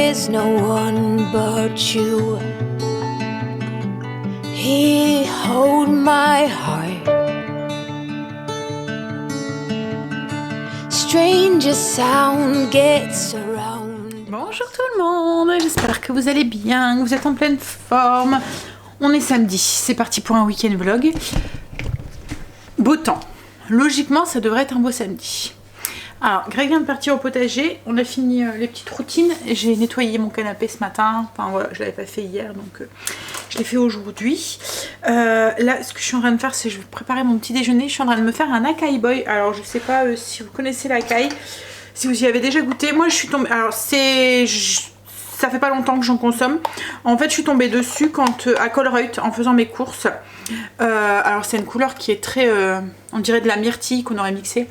there's no one but you. Here, hold my heart. Stranger sound gets around. Bonjour tout le monde, j'espère que vous allez bien, que vous êtes en pleine forme. On est samedi, c'est parti pour un week-end vlog. Beau temps. Logiquement, ça devrait être un beau samedi. Alors, Greg vient de partir au potager. On a fini les petites routines. J'ai nettoyé mon canapé ce matin. Enfin voilà, je l'avais pas fait hier, donc je l'ai fait aujourd'hui. Là, ce que je suis en train de faire, c'est que je vais préparer mon petit déjeuner. Je suis en train de me faire un acai boy. Alors, je sais pas si vous connaissez l'acai, si vous y avez déjà goûté. Moi, je suis tombée. Alors, ça fait pas longtemps que j'en consomme. En fait, je suis tombée dessus quand à Colruyt en faisant mes courses. Alors, c'est une couleur qui est très, on dirait de la myrtille qu'on aurait mixée.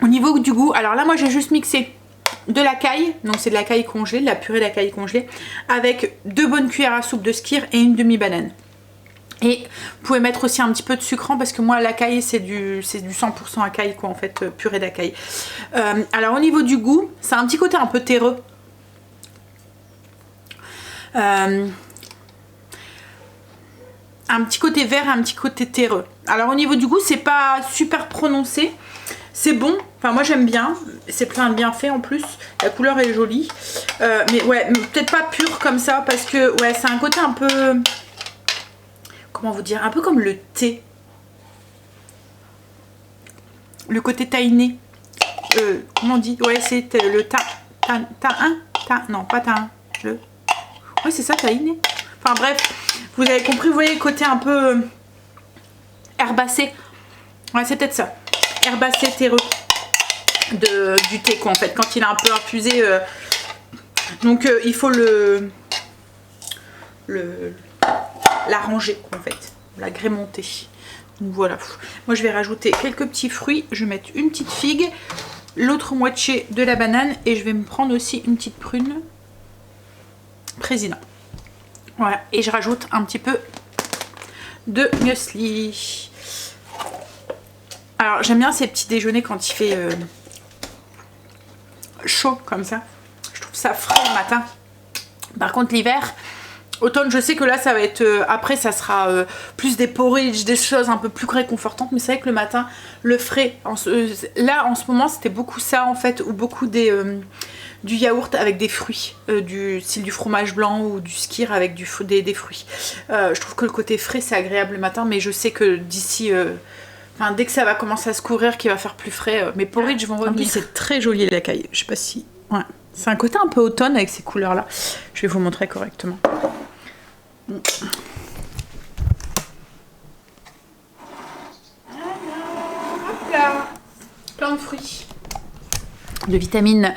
Au niveau du goût, alors là moi j'ai juste mixé de l'acai, donc c'est de l'acai congelé, de la purée d'acai congelée, avec 2 bonnes cuillères à soupe de skyr et une demi-banane. Et vous pouvez mettre aussi un petit peu de sucrant parce que moi l'acai c'est du 100% acai quoi en fait, purée d'acai. Alors au niveau du goût, ça a un petit côté un peu terreux. Un petit côté vert et un petit côté terreux. Alors au niveau du goût c'est pas super prononcé. C'est bon, enfin moi j'aime bien, c'est plein de bienfaits en plus, la couleur est jolie, mais ouais, peut-être pas pur comme ça parce que ouais, c'est un côté un peu, comment vous dire, un peu comme le thé, le côté tahiné, comment on dit, ouais c'est le non pas tahin, ouais c'est ça tahiné, enfin bref, vous avez compris, vous voyez le côté un peu herbacé, ouais c'est peut-être ça. Herbacé terreux du thé quoi en fait quand il est un peu infusé donc il faut l'arranger quoi en fait, l'agrémenter. Donc voilà, moi je vais rajouter quelques petits fruits, je vais mettre une petite figue, l'autre moitié de la banane et je vais me prendre aussi une petite prune président. Voilà, et je rajoute un petit peu de muesli. Alors j'aime bien ces petits déjeuners quand il fait chaud comme ça. Je trouve ça frais le matin. Par contre l'hiver, automne je sais que là ça va être... après ça sera plus des porridge, des choses un peu plus réconfortantes. Mais c'est vrai que le matin, le frais... là en ce moment c'était beaucoup ça en fait. Ou beaucoup du yaourt avec des fruits. Du style du fromage blanc ou du skyr avec des fruits. Je trouve que le côté frais c'est agréable le matin. Mais je sais que d'ici... enfin, dès que ça va commencer à se courir, qu'il va faire plus frais, mes porridge vont revenir. En plus, c'est très joli l'acai. Je sais pas si... Ouais. C'est un côté un peu automne avec ces couleurs-là. Je vais vous montrer correctement. Hop là. Plein de fruits. De vitamines.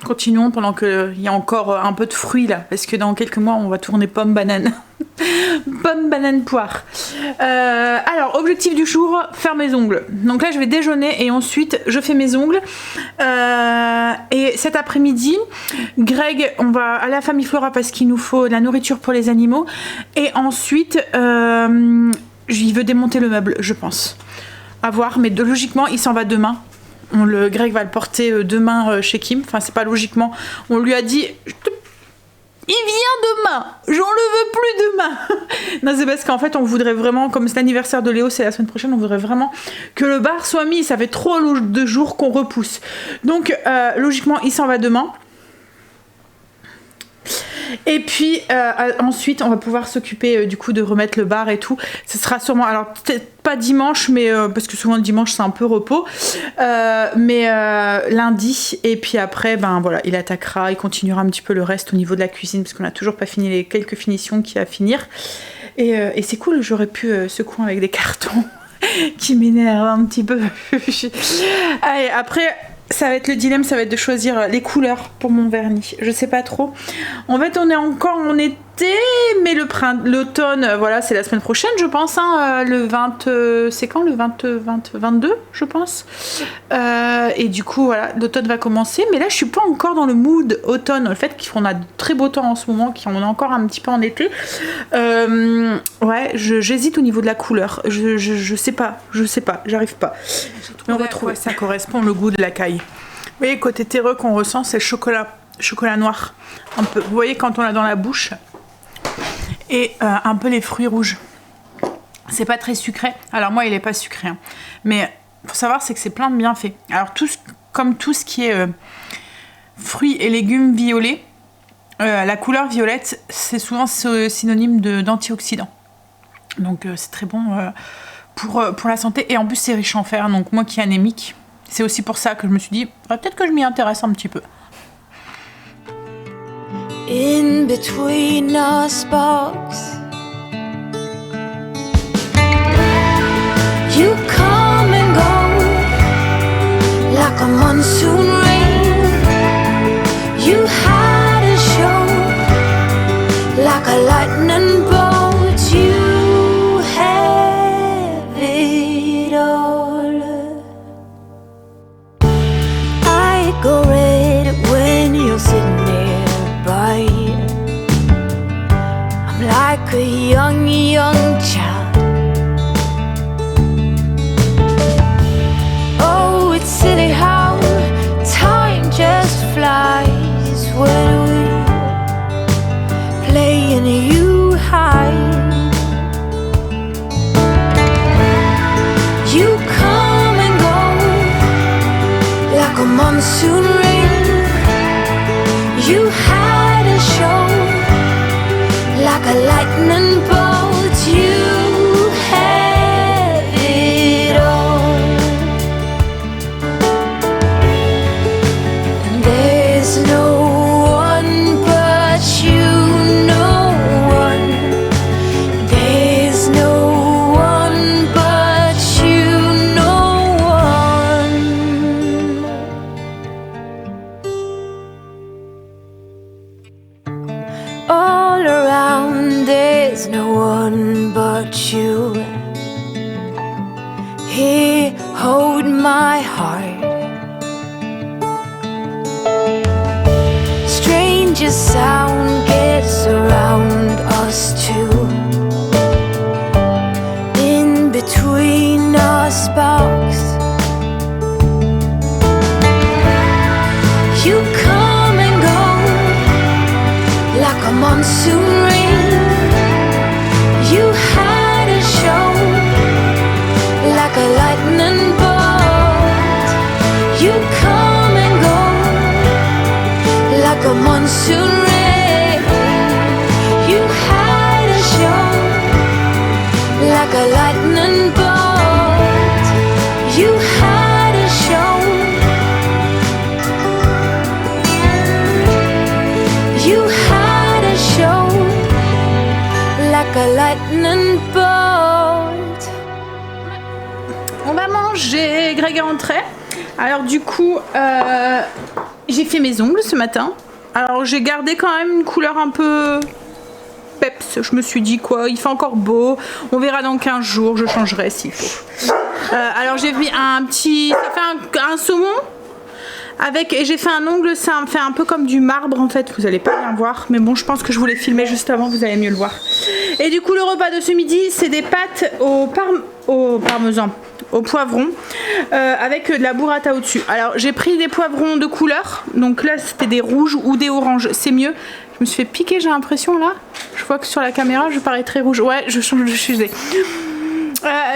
Continuons pendant qu'il y a encore un peu de fruits là, parce que dans quelques mois on va tourner pomme banane. Pomme banane poire. Alors objectif du jour, faire mes ongles. Donc là je vais déjeuner et ensuite je fais mes ongles. Et cet après-midi, Greg, on va aller à la famille Flora parce qu'il nous faut de la nourriture pour les animaux. Et ensuite, il veut démonter le meuble, je pense. À voir, mais logiquement il s'en va demain. Greg va le porter demain chez Kim. Enfin, c'est pas logiquement. On lui a dit... Il vient demain. J'en le veux plus demain. Non, c'est parce qu'en fait, on voudrait vraiment... Comme c'est l'anniversaire de Léo, c'est la semaine prochaine, on voudrait vraiment que le bar soit mis. Ça fait trop de jours qu'on repousse. Donc, logiquement, il s'en va demain. Et puis ensuite on va pouvoir s'occuper du coup de remettre le bar et tout. Ce sera sûrement, alors peut-être pas dimanche, mais parce que souvent le dimanche c'est un peu repos, mais lundi. Et puis après ben voilà, il attaquera, il continuera un petit peu le reste au niveau de la cuisine parce qu'on n'a toujours pas fini les quelques finitions qu'il y a à finir. Et c'est cool, j'aurais pu ce coin avec des cartons qui m'énervent un petit peu. Allez, après ça va être le dilemme, ça va être de choisir les couleurs pour mon vernis. Je sais pas trop. En fait, on est encore en été, mais l'automne, voilà, c'est la semaine prochaine, je pense. Hein, le 20, c'est quand le 22, je pense. Et du coup, voilà, l'automne va commencer. Mais là, je suis pas encore dans le mood automne. Le fait qu'on a de très beau temps en ce moment, qu'on est encore un petit peu en été. Ouais, j'hésite au niveau de la couleur. Je sais pas, j'arrive pas. Mais on va trouver. Ça correspond le goût de l'acai. voyez, côté terreux qu'on ressent, c'est le chocolat noir. Un peu. Vous voyez quand on l'a dans la bouche. Et un peu les fruits rouges. C'est pas très sucré. Alors moi, il est pas sucré. Hein. Mais faut savoir, c'est que c'est plein de bienfaits. Alors comme tout ce qui est fruits et légumes violets, la couleur violette, c'est souvent synonyme d'antioxydants. Donc c'est très bon pour la santé. Et en plus, c'est riche en fer. Donc moi qui est anémique, c'est aussi pour ça que je me suis dit, peut-être que je m'y intéresse un petit peu. In between our sparks, you come and go like a monsoon rain. You had a show like a lightning bolt. You have it all. I go red when you're sitting nearby. I'm like a young child. Oh, it's silly how time just flies when we play and you hide. You come and go like a monsoon rain. You had a show like a lightning bolt. You have it all. And there's no one but you, no one. There's no one but you, no one. All around, there's no one but you. Here, hold my heart. Stranger sound gets around us too. In between our sparks, you come and go like a monsoon rain. You had a show like a lightning bolt. You come and go like a monsoon rain. You had a show like a lightning bolt. You had a show. You had a show like a lightning bolt. On va manger. Greg est rentré. Alors du coup, j'ai fait mes ongles ce matin. Alors j'ai gardé quand même une couleur un peu peps. Je me suis dit quoi, il fait encore beau. On verra dans 15 jours, je changerai s'il faut. Alors j'ai mis un petit... Ça fait un saumon. Et j'ai fait un ongle, ça me fait un peu comme du marbre en fait, vous allez pas bien voir, mais bon je pense que je voulais filmer juste avant, vous allez mieux le voir. Et du coup le repas de ce midi c'est des pâtes au parmesan, au poivron, avec de la burrata au-dessus. Alors j'ai pris des poivrons de couleur, donc là c'était des rouges ou des oranges, c'est mieux. Je me suis fait piquer, j'ai l'impression là, je vois que sur la caméra je parais très rouge, ouais je change de fusée.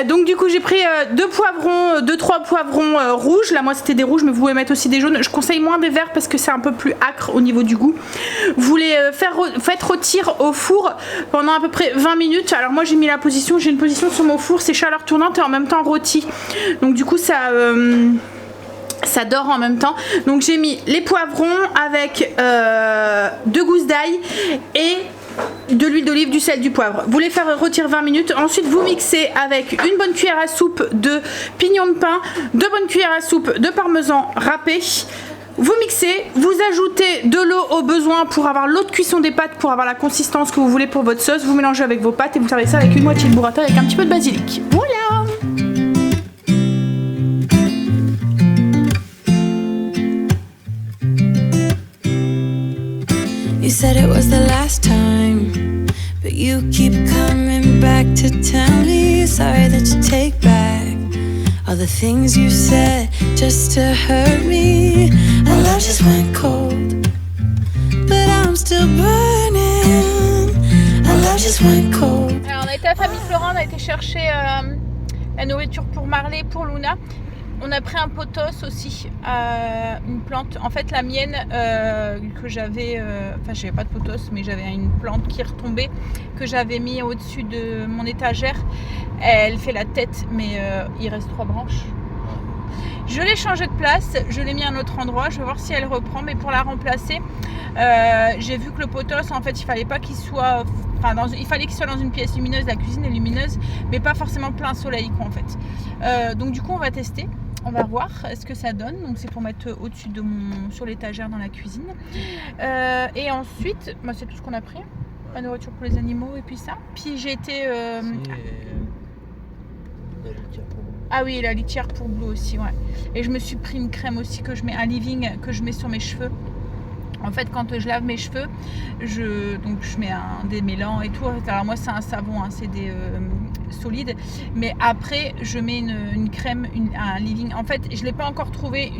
Donc du coup j'ai pris 2-3 poivrons rouges. Là moi c'était des rouges mais vous pouvez mettre aussi des jaunes. Je conseille moins des verts parce que c'est un peu plus acre au niveau du goût. Vous les faites rôtir au four pendant à peu près 20 minutes. Alors moi j'ai une position sur mon four, c'est chaleur tournante et en même temps rôti. Donc du coup ça dort en même temps. Donc j'ai mis les poivrons avec 2 gousses d'ail et de l'huile d'olive, du sel, du poivre. Vous les faire rôtir 20 minutes. Ensuite vous mixez avec une bonne cuillère à soupe de pignon de pain, 2 bonnes cuillères à soupe de parmesan râpé. Vous mixez, vous ajoutez de l'eau au besoin pour avoir l'eau de cuisson des pâtes, pour avoir la consistance que vous voulez pour votre sauce. Vous mélangez avec vos pâtes et vous servez ça avec une moitié de burrata avec un petit peu de basilic. Voilà. You said it was the last time, but you keep coming back to tell me sorry that you take back all the things you said just to hurt me. went cold, but I'm still burning. Our love just went cold. Alors on a été à Famille Florent, on a été chercher la nourriture pour Marley, pour Luna. On a pris un pothos aussi, une plante. En fait, la mienne que j'avais, enfin, j'avais pas de pothos, mais j'avais une plante qui retombait que j'avais mis au-dessus de mon étagère. Elle fait la tête, mais il reste 3 branches. Je l'ai changé de place, je l'ai mis à un autre endroit. Je vais voir si elle reprend, mais pour la remplacer, j'ai vu que le pothos, en fait, il fallait pas qu'il soit, il fallait qu'il soit dans une pièce lumineuse. La cuisine est lumineuse, mais pas forcément plein soleil, quoi, en fait. Donc du coup, on va tester. On va voir ce que ça donne. Donc c'est pour mettre au-dessus de sur l'étagère dans la cuisine. Et ensuite, bah, c'est tout ce qu'on a pris. La nourriture pour les animaux et puis ça. Puis j'ai été. Ah oui, la litière pour Blue aussi, ouais. Et je me suis pris une crème aussi que je mets, un leave-in que je mets sur mes cheveux. En fait, quand je lave mes cheveux, je mets un démêlant et tout. Alors moi, c'est un savon, hein, c'est des solides. Mais après, je mets une crème, un leave-in. En fait, je l'ai pas encore trouvé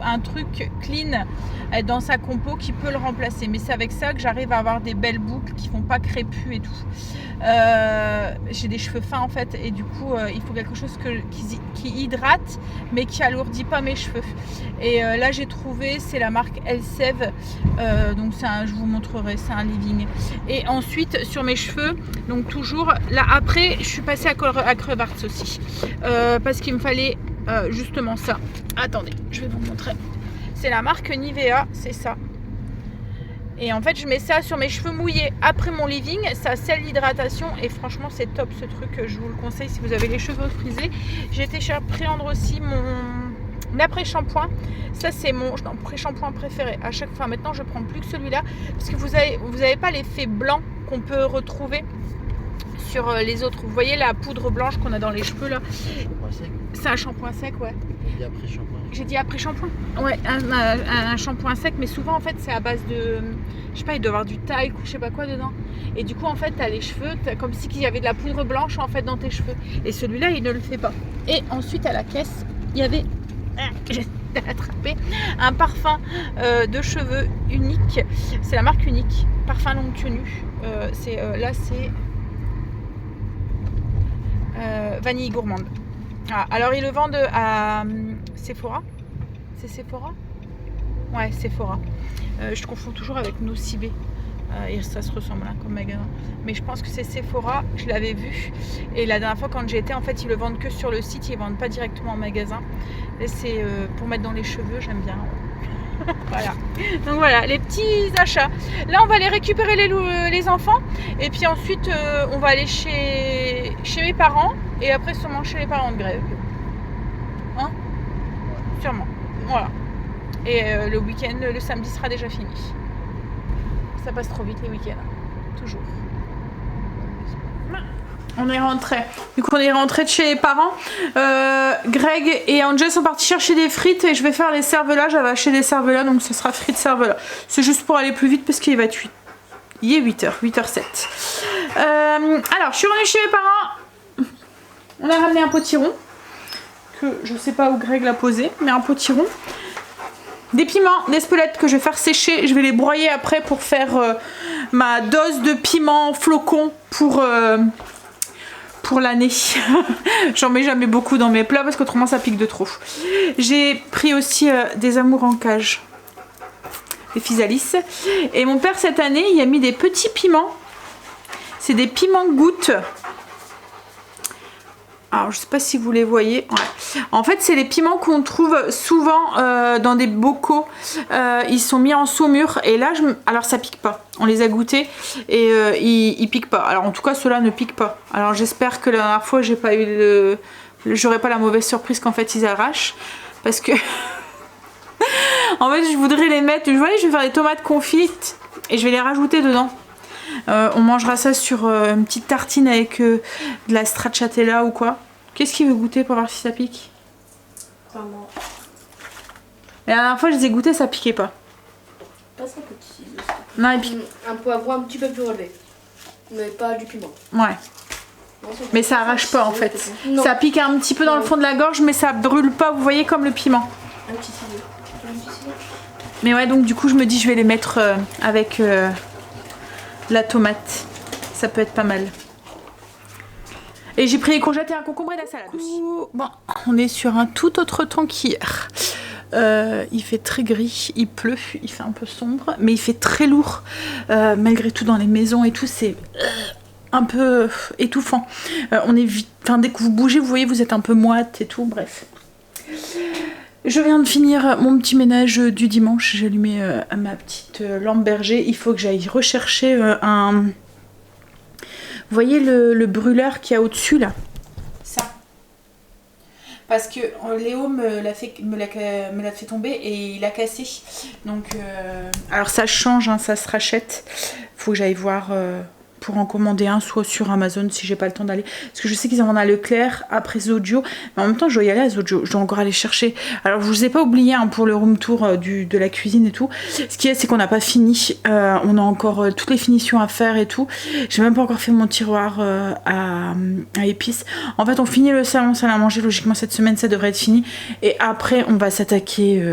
un truc clean dans sa compo qui peut le remplacer. Mais c'est avec ça que j'arrive à avoir des belles boucles qui font pas crépus et tout. J'ai des cheveux fins en fait, et du coup, il faut quelque chose qui hydrate, mais qui alourdit pas mes cheveux. Et là, j'ai trouvé, c'est la marque Elseve. Donc je vous montrerai, c'est un leave-in. Et ensuite, sur mes cheveux, donc toujours là, après, je suis passée à Crevarts aussi, parce qu'il me fallait justement ça. Attendez, je vais vous montrer. C'est la marque Nivea, c'est ça. Et en fait, je mets ça sur mes cheveux mouillés après mon leave-in. Ça scelle l'hydratation et franchement, c'est top ce truc. Je vous le conseille si vous avez les cheveux frisés. J'ai été prendre aussi mon après-shampoing. Ça, c'est mon après-shampoing préféré. À chaque fois, maintenant, je prends plus que celui-là parce que vous avez pas l'effet blanc qu'on peut retrouver sur les autres. Vous voyez la poudre blanche qu'on a dans les cheveux là. C'est un shampoing sec, ouais. J'ai dit après shampoing. Ouais, un shampoing sec, mais souvent en fait c'est à base de, je sais pas, il doit y avoir du talc ou je sais pas quoi dedans. Et du coup en fait t'as les cheveux, comme si il y avait de la poudre blanche en fait dans tes cheveux. Et celui-là il ne le fait pas. Et ensuite à la caisse il y avait, j'ai attrapé un parfum de cheveux unique. C'est la marque Unique, parfum longue tenue. Là c'est vanille gourmande. Ah, alors ils le vendent à Sephora. C'est Sephora? Ouais, Sephora. Je confonds toujours avec Nocibé. Et ça se ressemble hein, comme magasin. Mais je pense que c'est Sephora, je l'avais vu. Et la dernière fois quand j'y étais, en fait, ils le vendent que sur le site, ils ne vendent pas directement en magasin. Et c'est pour mettre dans les cheveux, j'aime bien. Voilà. Donc voilà, les petits achats. Là, on va aller récupérer les enfants. Et puis ensuite, on va aller chez mes parents. Et après, sûrement chez les parents de Greg. Hein? Sûrement. Voilà. Et le week-end, le samedi sera déjà fini. Ça passe trop vite les week-ends. Toujours. On est rentré. Du coup, on est rentré de chez les parents. Greg et Angel sont partis chercher des frites et je vais faire les cervelas. J'avais acheté des cervelas, donc ce sera frites cervelas. C'est juste pour aller plus vite parce qu'il va être 8. Il est 8h, 8h07. Alors, je suis revenue chez mes parents. On a ramené un potiron que je sais pas où Greg l'a posé, mais un potiron. Des piments, des spolettes que je vais faire sécher. Je vais les broyer après pour faire ma dose de piment flocon pour l'année. J'en mets jamais beaucoup dans mes plats parce qu'autrement ça pique de trop. J'ai pris aussi des amours en cage, des physalis. Et mon père cette année il a mis des petits piments. C'est des piments gouttes. Alors je sais pas si vous les voyez. Ouais. En fait c'est les piments qu'on trouve souvent dans des bocaux. Ils sont mis en saumure et là alors ça pique pas. On les a goûtés et ils piquent pas. Alors en tout cas ceux-là ne piquent pas. Alors j'espère que la dernière fois j'ai pas eu j'aurais pas la mauvaise surprise qu'en fait ils arrachent parce que en fait je voudrais les mettre. Vous voyez, je vais faire des tomates confites et je vais les rajouter dedans. On mangera ça sur une petite tartine avec de la stracciatella ou quoi. Qu'est-ce qu'il veut goûter pour voir si ça pique? Vraiment. La dernière fois je les ai goûtés, ça piquait pas. Pas ça petit. Non, il pique. Un poivron un petit peu plus relevé. Mais pas du piment. Ouais. Non, mais ça arrache pas en fait. Non. Ça pique un petit peu dans le fond de la gorge, mais ça brûle pas, vous voyez, comme le piment. Un petit ciseau. Tu veux un petit ciseau? Mais ouais, donc du coup, je me dis, je vais les mettre avec la tomate. Ça peut être pas mal. Et j'ai pris les courgettes et un concombre et la salade aussi. Bon, on est sur un tout autre temps qu'hier. Il fait très gris, il pleut, il fait un peu sombre, mais il fait très lourd. Malgré tout, dans les maisons et tout, c'est un peu étouffant. On est vite, enfin, dès que vous bougez, vous voyez, vous êtes un peu moite et tout, bref. Je viens de finir mon petit ménage du dimanche. J'ai allumé ma petite lampe berger. Il faut que j'aille rechercher un... Vous voyez le brûleur qu'il y a au-dessus là? Ça. Parce que Léo me l'a fait tomber et il a cassé. Donc, alors ça change, hein, ça se rachète. Faut que j'aille voir pour en commander un, soit sur Amazon si j'ai pas le temps d'aller. Parce que je sais qu'ils en vendent à Leclerc, après Zodio. Mais en même temps, je dois y aller à Zodio. Je dois encore aller chercher. Alors, je vous ai pas oublié hein, pour le room tour de la cuisine et tout. Ce qui est, c'est qu'on n'a pas fini. On a encore toutes les finitions à faire et tout. J'ai même pas encore fait mon tiroir à épices. En fait, on finit le salon, salle à manger. Logiquement, cette semaine, ça devrait être fini. Et après, on va s'attaquer...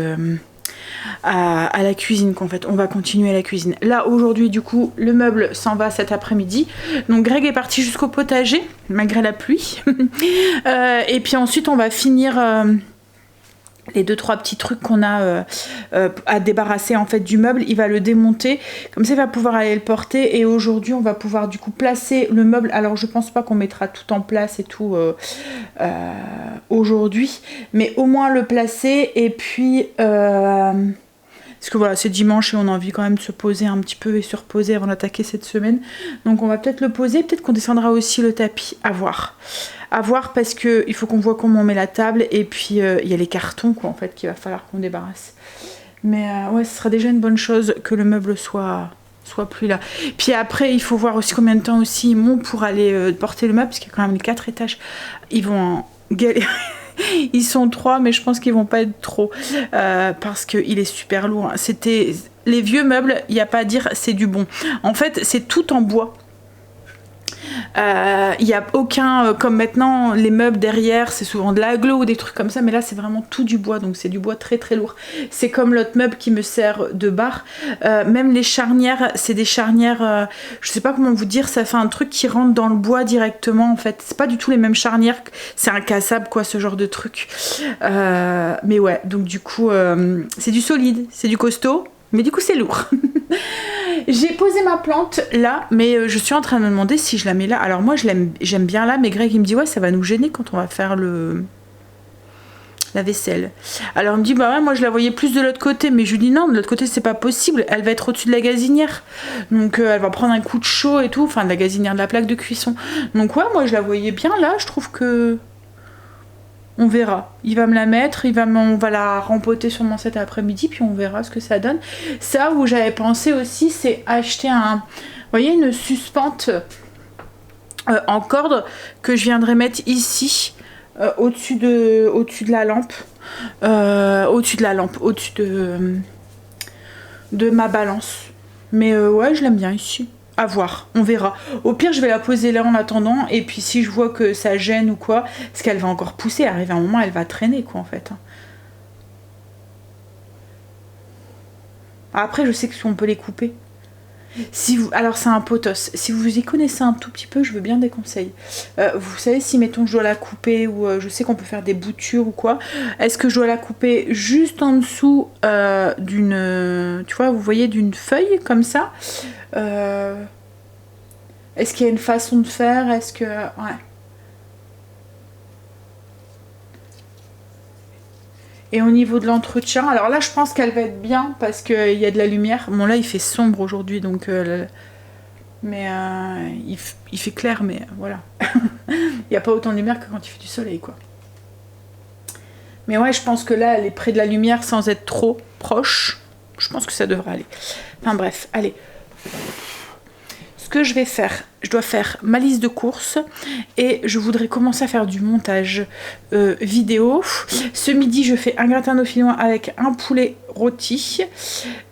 à la cuisine qu'en fait on va continuer la cuisine. Là aujourd'hui du coup le meuble s'en va cet après-midi, donc Greg est parti jusqu'au potager malgré la pluie et puis ensuite on va finir les 2-3 petits trucs qu'on a à débarrasser en fait du meuble. Il va le démonter, comme ça il va pouvoir aller le porter, et aujourd'hui on va pouvoir du coup placer le meuble. Alors je pense pas qu'on mettra tout en place et tout aujourd'hui, mais au moins le placer. Et puis parce que voilà, c'est dimanche et on a envie quand même de se poser un petit peu et se reposer avant d'attaquer cette semaine. Donc on va peut-être le poser, peut-être qu'on descendra aussi le tapis, à voir. À voir, parce que il faut qu'on voit comment on met la table, et puis il y a les cartons quoi en fait qu'il va falloir qu'on débarrasse. Mais ouais, ce sera déjà une bonne chose que le meuble soit plus là. Puis après il faut voir aussi combien de temps aussi ils montent pour aller porter le meuble, parce qu'il y a quand même les 4 étages. Ils vont en galérer. Ils sont 3, mais je pense qu'ils vont pas être trop parce qu'il est super lourd. C'était les vieux meubles, il n'y a pas à dire, c'est du bon. En fait, c'est tout en bois. Il n'y a aucun, comme maintenant les meubles derrière c'est souvent de l'aglo ou des trucs comme ça, mais là c'est vraiment tout du bois, donc c'est du bois très très lourd. C'est comme l'autre meuble qui me sert de bar. Même les charnières, c'est des charnières, je sais pas comment vous dire, ça fait un truc qui rentre dans le bois directement en fait. C'est pas du tout les mêmes charnières, c'est incassable quoi ce genre de truc. Mais ouais, donc du coup c'est du solide, c'est du costaud, mais du coup c'est lourd. J'ai posé ma plante là, mais je suis en train de me demander si je la mets là. Alors moi j'aime bien là, mais Greg il me dit ouais ça va nous gêner quand on va faire la vaisselle. Alors il me dit bah ouais moi je la voyais plus de l'autre côté, mais je lui dis non, de l'autre côté c'est pas possible, elle va être au-dessus de la gazinière, donc elle va prendre un coup de chaud et tout, enfin de la gazinière, de la plaque de cuisson. Donc ouais moi je la voyais bien là, je trouve que... On verra. Il va me la mettre, on va la rempoter sûrement cet après-midi, puis on verra ce que ça donne. Ça où j'avais pensé aussi, c'est acheter vous voyez, une suspente en corde que je viendrai mettre ici, au-dessus de la lampe. Au-dessus de ma balance. Mais ouais, je l'aime bien ici. À voir, on verra. Au pire, je vais la poser là en attendant, et puis si je vois que ça gêne ou quoi, parce qu'elle va encore pousser, arriver un moment, elle va traîner quoi en fait. Après, je sais que on peut les couper. Alors c'est un potos. Si vous y connaissez un tout petit peu, je veux bien des conseils. Vous savez si mettons je dois la couper, ou je sais qu'on peut faire des boutures ou quoi. Est-ce que je dois la couper juste en dessous d'une, tu vois, vous voyez, d'une feuille comme ça? Est-ce qu'il y a une façon de faire? Est-ce que... Ouais. Et au niveau de l'entretien, alors là je pense qu'elle va être bien parce qu'il y a de la lumière. Bon là il fait sombre aujourd'hui, donc... mais il fait clair, mais voilà. Il n'y a pas autant de lumière que quand il fait du soleil quoi. Mais ouais, je pense que là elle est près de la lumière sans être trop proche. Je pense que ça devrait aller. Enfin bref, allez. Ce que je vais faire, je dois faire ma liste de courses et je voudrais commencer à faire du montage vidéo. Ce midi, je fais un gratin dauphinois avec un poulet rôti.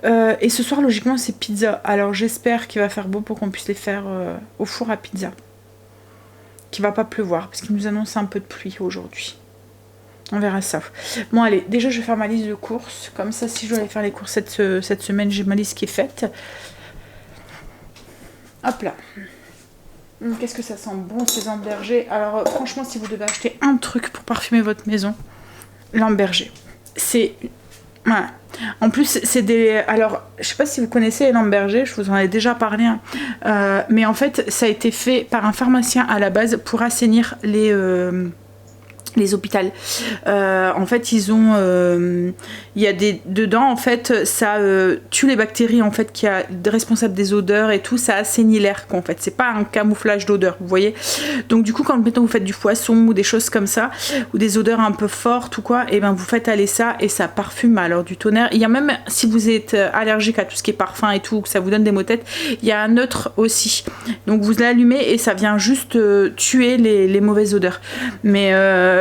Et ce soir, logiquement, c'est pizza. Alors j'espère qu'il va faire beau pour qu'on puisse les faire au four à pizza. Qu'il va pas pleuvoir parce qu'il nous annonce un peu de pluie aujourd'hui. On verra ça. Bon allez, déjà je vais faire ma liste de courses. Comme ça, si je dois aller faire les courses cette semaine, j'ai ma liste qui est faite. Hop là. Qu'est-ce que ça sent bon ces Lamberger. Alors franchement, si vous devez acheter un truc pour parfumer votre maison, Lamberger. C'est... Voilà. En plus, c'est des... Alors, je sais pas si vous connaissez les Lamberger, je vous en ai déjà parlé. Hein. Mais en fait, ça a été fait par un pharmacien à la base pour assainir les hôpitaux. En fait, ils ont... Il y a des... Dedans, en fait, ça tue les bactéries, en fait, qui a responsable des odeurs et tout. Ça assainit l'air, quoi, en fait. C'est pas un camouflage d'odeur, vous voyez. Donc, du coup, quand, mettons, vous faites du poisson ou des choses comme ça, ou des odeurs un peu fortes ou quoi, et ben vous faites aller ça et ça parfume, alors, du tonnerre. Il y a même, si vous êtes allergique à tout ce qui est parfum et tout, que ça vous donne des maux de tête, il y a un neutre aussi. Donc, vous l'allumez et ça vient juste tuer les mauvaises odeurs. Mais...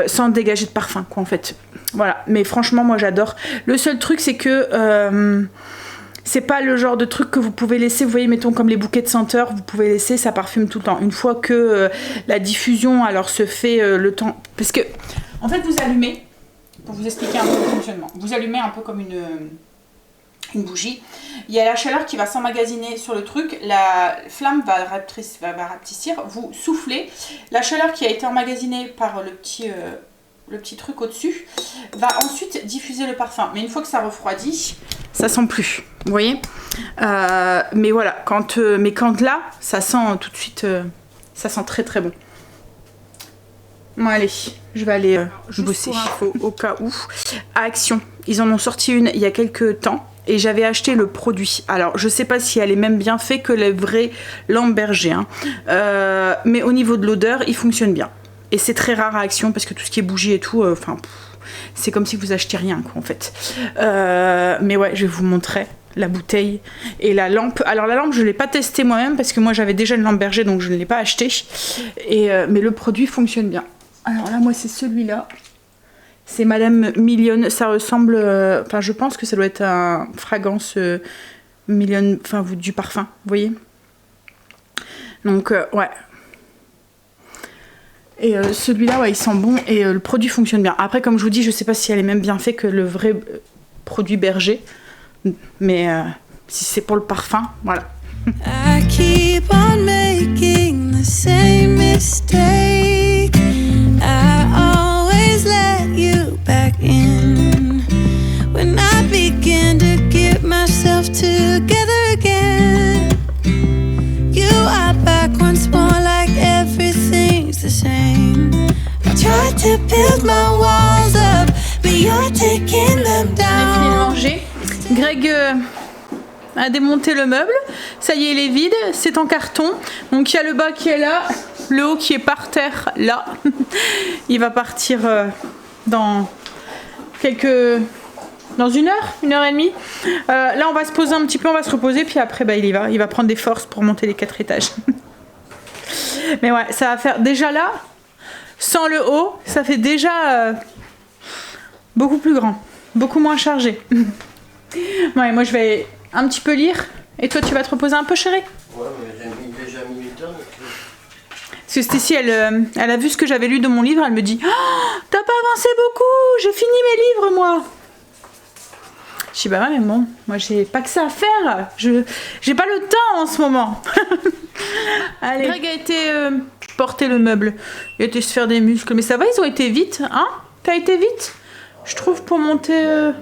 sans dégager de parfum, quoi, en fait. Voilà, mais franchement, moi j'adore. Le seul truc, c'est que c'est pas le genre de truc que vous pouvez laisser, vous voyez, mettons comme les bouquets de senteurs, vous pouvez laisser, ça parfume tout le temps. Une fois que la diffusion alors se fait le temps, parce que en fait vous allumez, pour vous expliquer un peu le fonctionnement, vous allumez un peu comme une bougie, il y a la chaleur qui va s'emmagasiner sur le truc, la flamme va rapetissir, vous soufflez, la chaleur qui a été emmagasinée par le petit truc au-dessus va ensuite diffuser le parfum. Mais une fois que ça refroidit, ça sent plus. Vous voyez, mais voilà, quand là, ça sent tout de suite, ça sent très très bon. Bon allez, je vais aller bosser. Pour info, au cas où, à Action, ils en ont sorti une il y a quelques temps. Et j'avais acheté le produit. Alors, je sais pas si elle est même bien faite que les vrais Lamberger. Hein. Mais au niveau de l'odeur, il fonctionne bien. Et c'est très rare à Action parce que tout ce qui est bougie et tout, c'est comme si vous achetiez rien, quoi, en fait. Mais ouais, je vais vous montrer la bouteille et la lampe. Alors, la lampe, je ne l'ai pas testée moi-même parce que moi, j'avais déjà une Lamberger, donc je ne l'ai pas acheté. Mais le produit fonctionne bien. Alors là, moi, c'est celui-là. C'est Madame Mignonne, ça ressemble... Enfin, je pense que ça doit être un fragrance Mignonne, enfin, du parfum, vous voyez. Donc, ouais. Et celui-là, ouais, il sent bon et le produit fonctionne bien. Après, comme je vous dis, je sais pas si elle est même bien fait que le vrai produit Berger. Mais si c'est pour le parfum, voilà. I keep on making the same mistake. I always let you back in. When I begin to get myself together again, you are back once more like everything's the same. I tried to build my walls up, but you're taking them down. On a fini de manger. Greg a démonté le meuble. Ça y est, il est vide. C'est en carton. Donc il y a le bas qui est là, le haut qui est par terre là. Il va partir dans une heure et demie. Là, on va se poser un petit peu, on va se reposer, puis après, bah, il va prendre des forces pour monter les 4 étages. Mais ouais, ça va faire déjà là, sans le haut, ça fait déjà beaucoup plus grand, beaucoup moins chargé. Ouais, moi je vais un petit peu lire. Et toi, tu vas te reposer un peu, chérie? Ouais, mais j'ai déjà mis 8 heures. Parce que Stécie, elle a vu ce que j'avais lu de mon livre, elle me dit oh, t'as pas avancé beaucoup, j'ai fini mes livres, moi. Je dis bah ouais, mais bon, moi j'ai pas que ça à faire, j'ai pas le temps en ce moment. Allez, Greg a été porter le meuble, il a été se faire des muscles, mais ça va, ils ont été vite, hein? T'as été vite, je trouve, pour monter.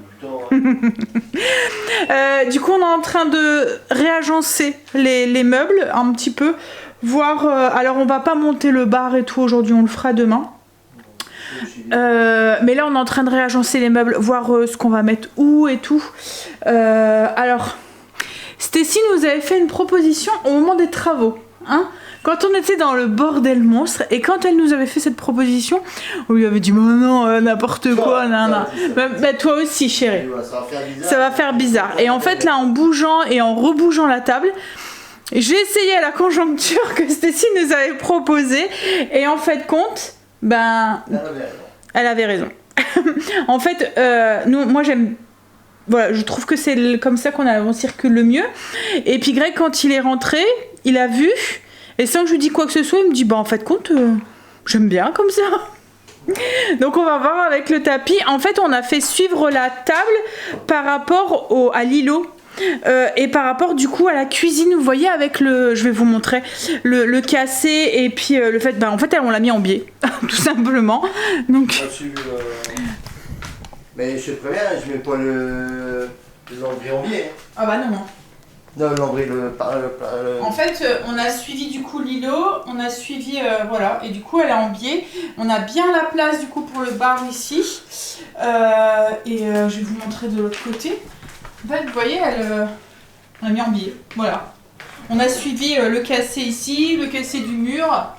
Du coup, on est en train de réagencer les meubles un petit peu, voir. Alors, on va pas monter le bar et tout aujourd'hui, on le fera demain. Mais là, on est en train de réagencer les meubles, voir ce qu'on va mettre où et tout. Alors, Stécie nous avait fait une proposition au moment des travaux, hein, quand on était dans le bordel monstre, et quand elle nous avait fait cette proposition, on lui avait dit mais non, n'importe quoi, nan. Bah, toi aussi, chérie. Ça va faire bizarre. Et en fait, là, en bougeant et en rebougeant la table, j'ai essayé à la conjoncture que Stécie nous avait proposé, et en fait, compte, ben, elle avait raison. En fait, moi j'aime. Voilà, je trouve que c'est comme ça on circule le mieux. Et puis Greg, quand il est rentré, il a vu. Et sans que je lui dise quoi que ce soit, il me dit bah en fait compte, j'aime bien comme ça. Donc on va voir avec le tapis. En fait, on a fait suivre la table par rapport à l'îlot. Et par rapport du coup à la cuisine, vous voyez avec le, je vais vous montrer le cassé et puis le fait, en fait on l'a mis en biais tout simplement. Donc mais je te préviens, je mets pas le lambris en biais. ah bah non. Non, le lambris En fait, on a suivi du coup l'îlot, on a suivi voilà, et du coup elle est en biais. On a bien la place du coup pour le bar ici. Et je vais vous montrer de l'autre côté. En fait, vous voyez, on a mis en biais. Voilà. On a suivi le cassé ici, le cassé du mur.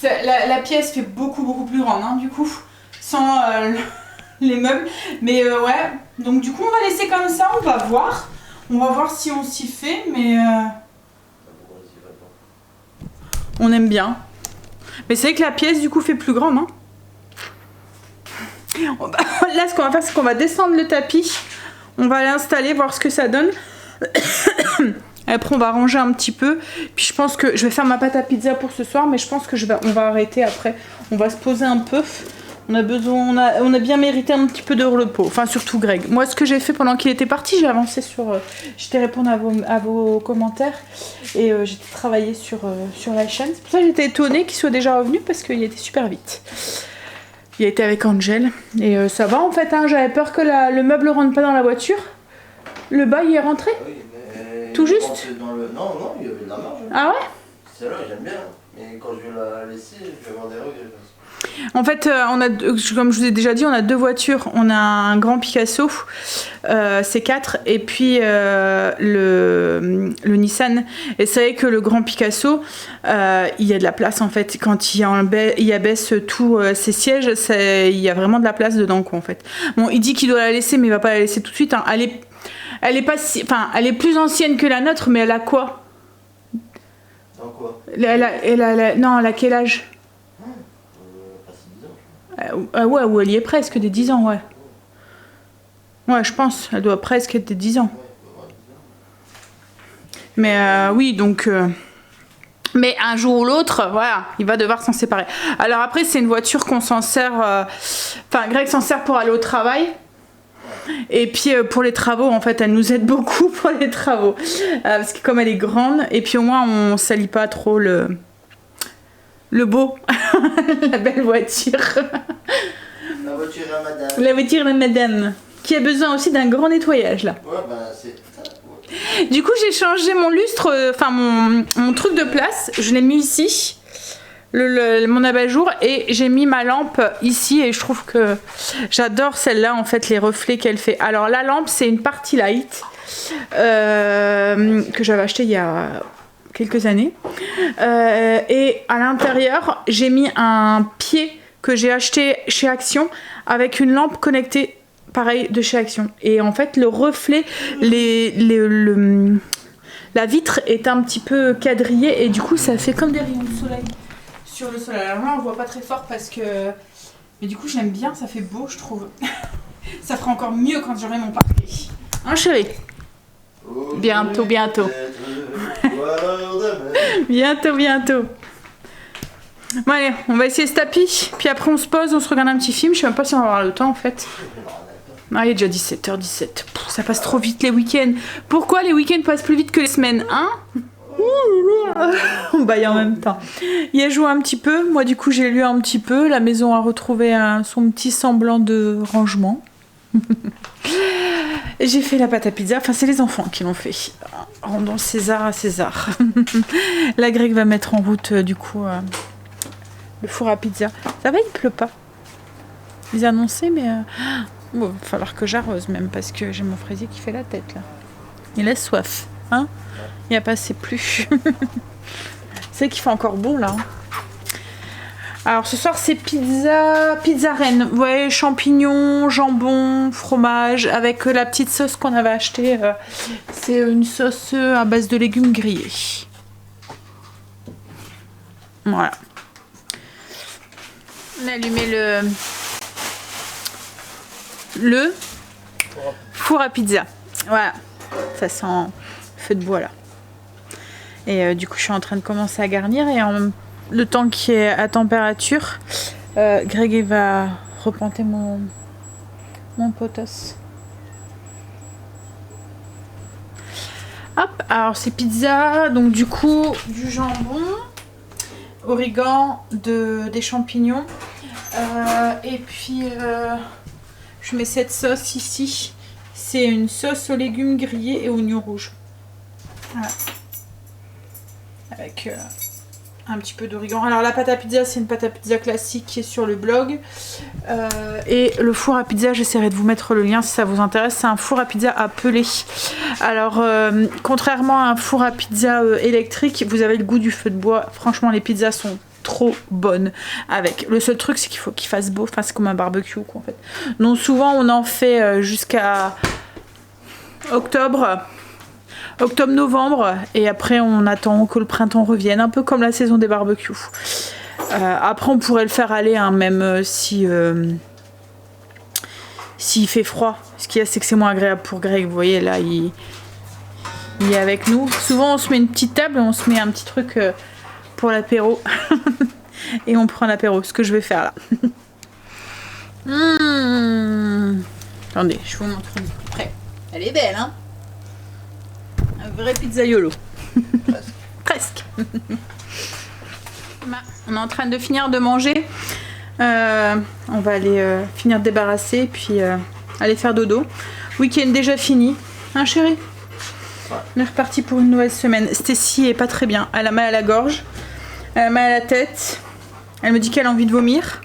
La pièce fait beaucoup plus grande, hein, du coup, sans les meubles. Mais ouais, donc du coup, on va laisser comme ça, on va voir. On va voir si on s'y fait, mais on aime bien. Mais c'est vrai que la pièce, du coup, fait plus grande, hein. Là, ce qu'on va faire, c'est qu'on va descendre le tapis. On va l'installer, voir ce que ça donne. Après, on va ranger un petit peu. Puis je pense que je vais faire ma pâte à pizza pour ce soir, mais je pense que on va arrêter après. On va se poser un peu. On a besoin, on a bien mérité un petit peu de repos. Enfin, surtout Greg. Moi, ce que j'ai fait pendant qu'il était parti, j'ai avancé sur... j'étais répondre à vos commentaires. Et j'étais travaillé sur la chaîne. C'est pour ça que j'étais étonnée qu'il soit déjà revenu, parce qu'il était super vite. Il a été avec Angel. Et ça va en fait, hein. J'avais peur que le meuble rentre pas dans la voiture. Le bas, il est rentré. Oui, mais tout juste dans le... Non, il y avait de la marge. Ah ouais. Celle-là, j'aime bien. Mais quand je vais la laisser, je vais avoir des regrets. En fait, comme je vous ai déjà dit, on a deux voitures. On a un grand Picasso, C4, et puis le Nissan. Et c'est vrai que le grand Picasso, il y a de la place en fait. Quand il abaisse tous ses sièges, il y a vraiment de la place dedans, quoi, en fait. Bon, il dit qu'il doit la laisser, mais il va pas la laisser tout de suite, hein. Elle est pas elle est plus ancienne que la nôtre, mais elle a quoi? Dans quoi? Non, elle a quel âge? Ouais, ou elle y est presque, des 10 ans, ouais. Ouais, je pense, elle doit presque être des 10 ans. Mais oui, donc... Mais un jour ou l'autre, voilà, il va devoir s'en séparer. Alors après, c'est une voiture qu'on s'en sert... Enfin, Greg s'en sert pour aller au travail. Et puis pour les travaux, en fait, elle nous aide beaucoup pour les travaux. Parce que comme elle est grande, et puis au moins, on salit pas trop le beau, la belle voiture. La voiture à madame. La voiture de madame, qui a besoin aussi d'un grand nettoyage, là. Ouais, ben c'est ça. Ouais. Du coup, j'ai changé mon lustre, enfin mon truc de place. Je l'ai mis ici, mon abat-jour, et j'ai mis ma lampe ici. Et je trouve que j'adore celle-là, en fait, les reflets qu'elle fait. Alors, la lampe, c'est une Party Light que j'avais acheté il y a quelques années. Et à l'intérieur, j'ai mis un pied que j'ai acheté chez Action avec une lampe connectée, pareil, de chez Action. Et en fait, le reflet, la vitre est un petit peu quadrillée et du coup, ça fait comme des rayons de soleil sur le sol. Alors là, on voit pas très fort parce que... Mais du coup, j'aime bien, ça fait beau, je trouve. Ça fera encore mieux quand j'aurai mon parquet. Hein, chérie? Bientôt. Bientôt. Bon allez, on va essayer ce tapis, puis après on se pose, on se regarde un petit film. Je sais même pas si on va avoir le temps en fait. Ah, il est déjà 17h17. Ça passe trop vite les week-ends. Pourquoi les week-ends passent plus vite que les semaines, hein? On baille en même temps. Il a joué un petit peu, moi du coup j'ai lu un petit peu. La maison a retrouvé son petit semblant de rangement. J'ai fait la pâte à pizza, enfin c'est les enfants qui l'ont fait. Rendons César à César. La Greg va mettre en route du coup le four à pizza. Ça va, il pleut pas. Ils annonçaient, mais bon, va falloir que j'arrose même parce que j'ai mon fraisier qui fait la tête là. Il a soif, hein? Il a pas assez plu. C'est qu'il fait encore bon là. Alors ce soir c'est pizza reine. Vous voyez, champignons, jambon, fromage avec la petite sauce qu'on avait achetée. C'est une sauce à base de légumes grillés. Voilà. On a allumé le four à pizza. Voilà. Ça sent feu de bois là. Et du coup, je suis en train de commencer à garnir. Et le temps qui est à température, Greg il va replanter mon potos. Hop, alors c'est pizza, donc du coup du jambon, origan, des champignons, et puis je mets cette sauce ici, c'est une sauce aux légumes grillés et oignons rouges. Voilà. Avec un petit peu d'origan. Alors la pâte à pizza, c'est une pâte à pizza classique qui est sur le blog. Et le four à pizza, j'essaierai de vous mettre le lien si ça vous intéresse. C'est un four à pizza à peler. Alors contrairement à un four à pizza électrique, vous avez le goût du feu de bois. Franchement, les pizzas sont trop bonnes avec. Le seul truc, c'est qu'il faut qu'il fasse beau. Enfin, c'est comme un barbecue quoi, en fait. Donc souvent, on en fait jusqu'à octobre-novembre, et après on attend que le printemps revienne, un peu comme la saison des barbecues. Après on pourrait le faire aller, hein, même s'il fait froid. Ce qu'il y a, c'est que c'est moins agréable pour Greg. Vous voyez là, il est avec nous. Souvent on se met une petite table, on se met un petit truc pour l'apéro et on prend l'apéro, ce que je vais faire là. Attendez, je vous montre une près. Elle est belle, hein. Un vrai pizzaiolo. Presque. On est en train de finir de manger. On va aller finir de débarrasser, puis aller faire dodo. Week-end déjà fini. Hein chérie? Ouais. On est reparti pour une nouvelle semaine. Stacy est pas très bien. Elle a mal à la gorge. Elle a mal à la tête. Elle me dit qu'elle a envie de vomir.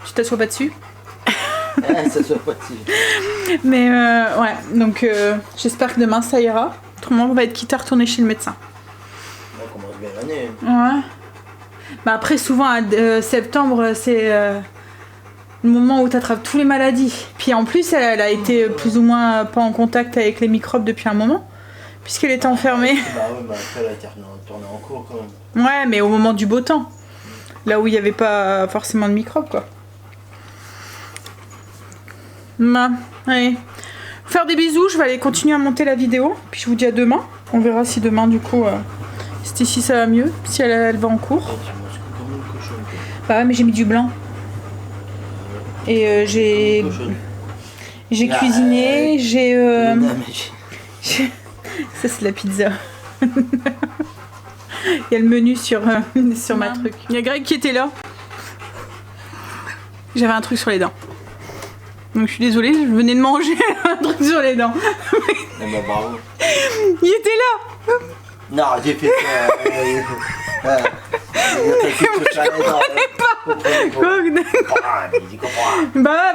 Tu t'assois pas dessus? Ça soit pas dessus. Mais ouais, donc j'espère que demain ça ira. Autrement, on va être quitte à retourner chez le médecin. On commence bien l'année. Ouais. Bah après, souvent, septembre, c'est le moment où tu attrapes toutes les maladies. Puis en plus, elle a été plus ou moins pas en contact avec les microbes depuis un moment, puisqu'elle était enfermée. Bah ouais, bah après, elle a été retournée en cours quand même. Ouais, mais au moment du beau temps. Là où il n'y avait pas forcément de microbes, quoi. Bah, allez. Faire des bisous, je vais aller continuer à monter la vidéo. Puis je vous dis à demain. On verra si demain, du coup, Stacy ça va mieux, si elle va en cours. Bah ouais, mais j'ai mis du blanc. Et j'ai cuisiné, ça c'est la pizza. Il y a le menu sur ma truc. Il y a Greg qui était là. J'avais un truc sur les dents. Donc je suis désolée, je venais de manger un truc sur les dents. Bah bravo. Il était là. Non, j'ai fait ça. Bah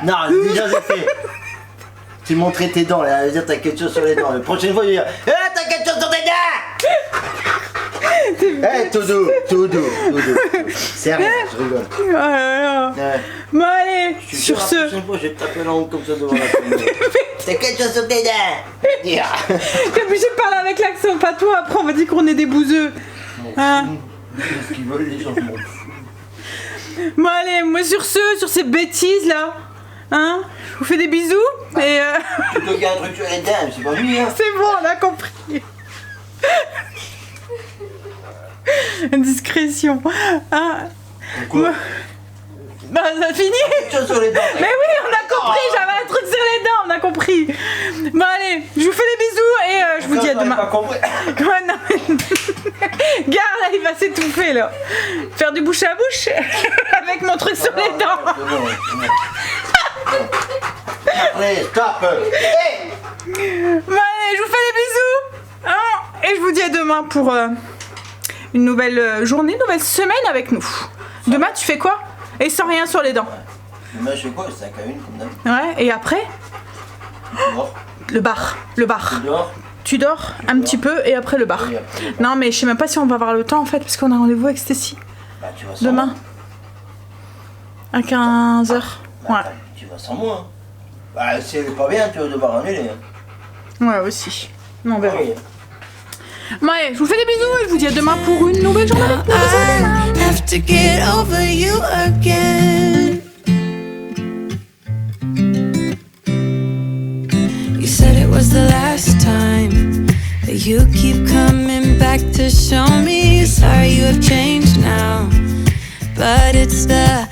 non, déjà j'ai fait. Tu montrais tes dents, là, dire t'as quelque chose sur les dents. La prochaine fois, je vais dire t'as quelque chose sur tes dents. Tout doux. Sérieux, je rigole. Oh là là. Ouais. Bon allez, sur La ce. prochaine fois, je vais te taper la honte comme ça devant la caméra. T'as quelque chose sur tes dents. T'es obligé de parler avec l'accent, pas toi. Après on va dire qu'on est des bouseux. Hein? Ce qu'ils veulent, les gens m'en foutent. Bon allez, moi sur ces bêtises là. Hein? Je vous fais des bisous. Et Tu peux qu'il y a un truc sur les dents, c'est pas lui, hein. c'est bon, on a compris. Discrétion. Hein? Pourquoi? Bah ça finit. Quelque chose sur les dents. Mais oui, on a compris, j'avais un truc sur les dents, on a compris. Bon allez, je vous fais des bisous et je vous dis à demain. Pas compris. Ouais, non, mais... Gare là, il va s'étouffer là. Faire du bouche à bouche avec mon truc sur les dents. Allez, stop. Hey. Bon allez, je vous fais des bisous. Hein, et je vous dis à demain pour une nouvelle journée, une nouvelle semaine avec nous. Demain, tu fais quoi? Et sans rien sur les dents. Demain, je fais quoi? C'est 5 à 1 comme d'hab. Ouais, et après? Dehors. Le bar. Dehors. Tu dors un petit peu et après le bar. Oui, après le bar. Non, mais je sais même pas si on va avoir le temps en fait, parce qu'on a rendez-vous avec Stacy. Bah, tu vas sans Demain. À 15h. moi. Ouais. Bah, tu vas sans moi. Hein. Bah, si elle est pas bien, tu vas devoir annuler. Hein. Ouais, aussi. Non, on verra. Oui. Bon, allez, je vous fais des bisous et je vous dis à demain pour une nouvelle journée avec nous. I have to get over you again. You said it was the last time that You keep coming back to show me you're sorry you have changed now. But it's the